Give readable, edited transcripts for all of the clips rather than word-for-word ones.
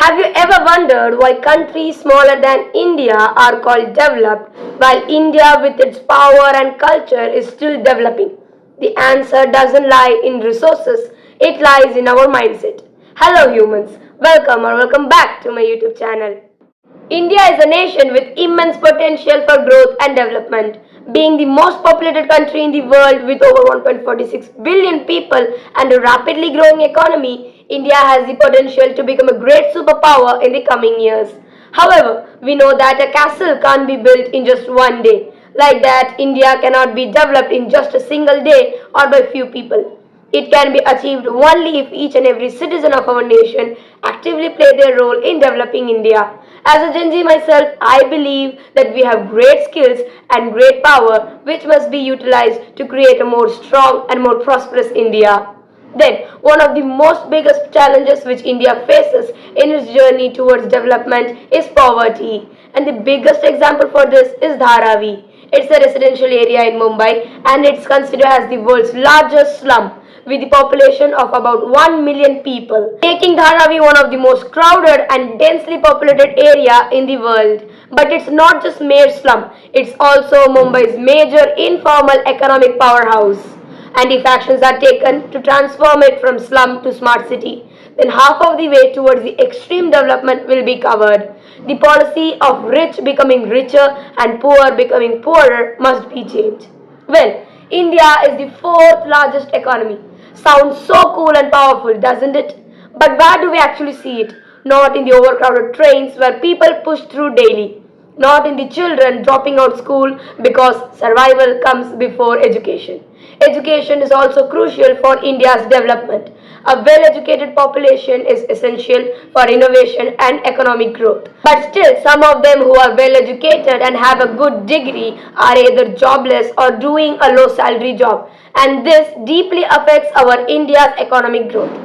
Have you ever wondered why countries smaller than India are called developed while India, with its power and culture, is still developing? The answer doesn't lie in resources, it lies in our mindset. Hello, humans. Welcome back to my YouTube channel. India is a nation with immense potential for growth and development. Being the most populated country in the world with over 1.46 billion people and a rapidly growing economy, India has the potential to become a great superpower in the coming years. However, we know that a castle can't be built in just one day. Like that, India cannot be developed in just a single day or by few people. It can be achieved only if each and every citizen of our nation actively play their role in developing India. As a Gen Z myself, I believe that we have great skills and great power which must be utilized to create a more strong and more prosperous India. Then, one of the most biggest challenges which India faces in its journey towards development is poverty. And the biggest example for this is Dharavi. It's a residential area in Mumbai and it's considered as the world's largest slum with a population of about 1 million people, making Dharavi one of the most crowded and densely populated area in the world. But it's not just mere slum, it's also Mumbai's major informal economic powerhouse. And if actions are taken to transform it from slum to smart city, then half of the way towards the extreme development will be covered. The policy of rich becoming richer and poor becoming poorer must be changed. Well, India is the fourth largest economy. Sounds so cool and powerful, doesn't it? But where do we actually see it? Not in the overcrowded trains where people push through daily. Not in the children dropping out school because survival comes before education. Education is also crucial for India's development. A well-educated population is essential for innovation and economic growth. But still, some of them who are well-educated and have a good degree are either jobless or doing a low-salary job. And this deeply affects our India's economic growth.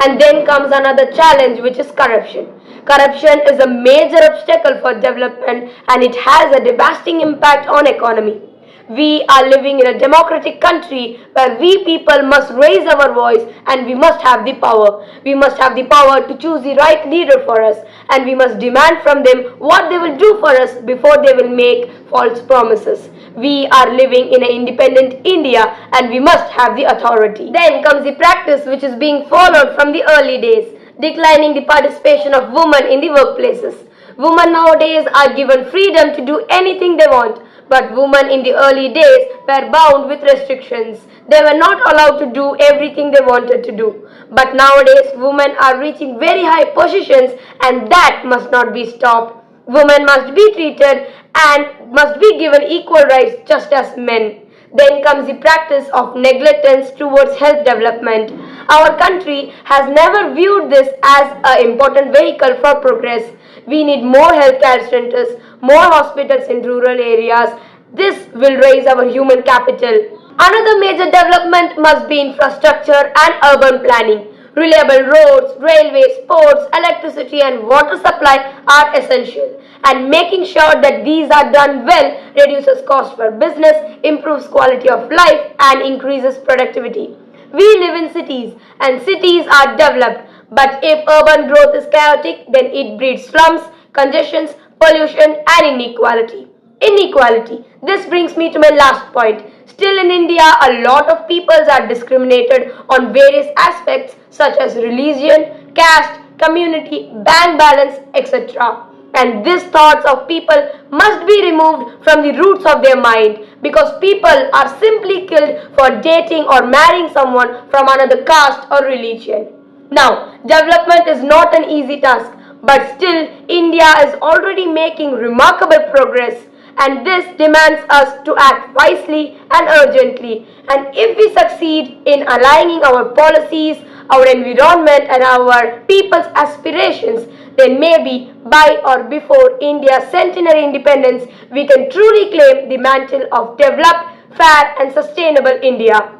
And then comes another challenge, which is corruption. Corruption is a major obstacle for development and it has a devastating impact on economy. We are living in a democratic country where we people must raise our voice and we must have the power. We must have the power to choose the right leader for us and we must demand from them what they will do for us before they will make false promises. We are living in an independent India and we must have the authority. Then comes the practice which is being followed from the early days, declining the participation of women in the workplaces. Women nowadays are given freedom to do anything they want. But women in the early days were bound with restrictions. They were not allowed to do everything they wanted to do. But nowadays, women are reaching very high positions and that must not be stopped. Women must be treated and must be given equal rights just as men. Then comes the practice of negligence towards health development. Our country has never viewed this as an important vehicle for progress. We need more healthcare centers, more hospitals in rural areas. This will raise our human capital. Another major development must be infrastructure and urban planning. Reliable roads, railways, ports, electricity and water supply are essential. And making sure that these are done well reduces cost for business, improves quality of life and increases productivity. We live in cities and cities are developed. But if urban growth is chaotic, then it breeds slums, congestions, pollution and inequality. Inequality. This brings me to my last point. Still in India, a lot of peoples are discriminated on various aspects such as religion, caste, community, bank balance, etc. And these thoughts of people must be removed from the roots of their mind because people are simply killed for dating or marrying someone from another caste or religion. Now, development is not an easy task, but still India is already making remarkable progress and this demands us to act wisely and urgently. And if we succeed in aligning our policies, our environment and our people's aspirations, then maybe by or before India's centenary independence, we can truly claim the mantle of developed, fair and sustainable India.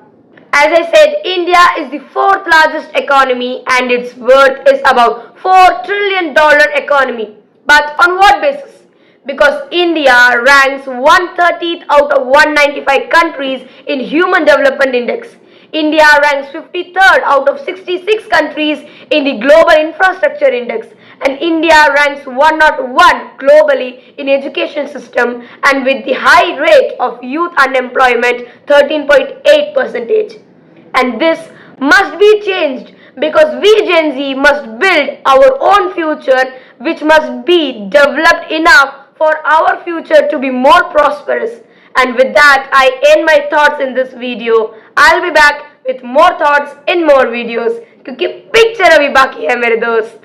As I said, India is the fourth largest economy and its worth is about $4 trillion economy. But on what basis? Because India ranks 130th out of 195 countries in Human Development Index. India ranks 53rd out of 66 countries in the Global Infrastructure Index and India ranks 101 globally in education system and with the high rate of youth unemployment 13.8 percentage. And this must be changed because we Gen Z must build our own future which must be developed enough for our future to be more prosperous. And with that, I end my thoughts in this video. I'll be back with more thoughts in more videos क्योंकि picture अभी बाकी है मेरे दोस्त.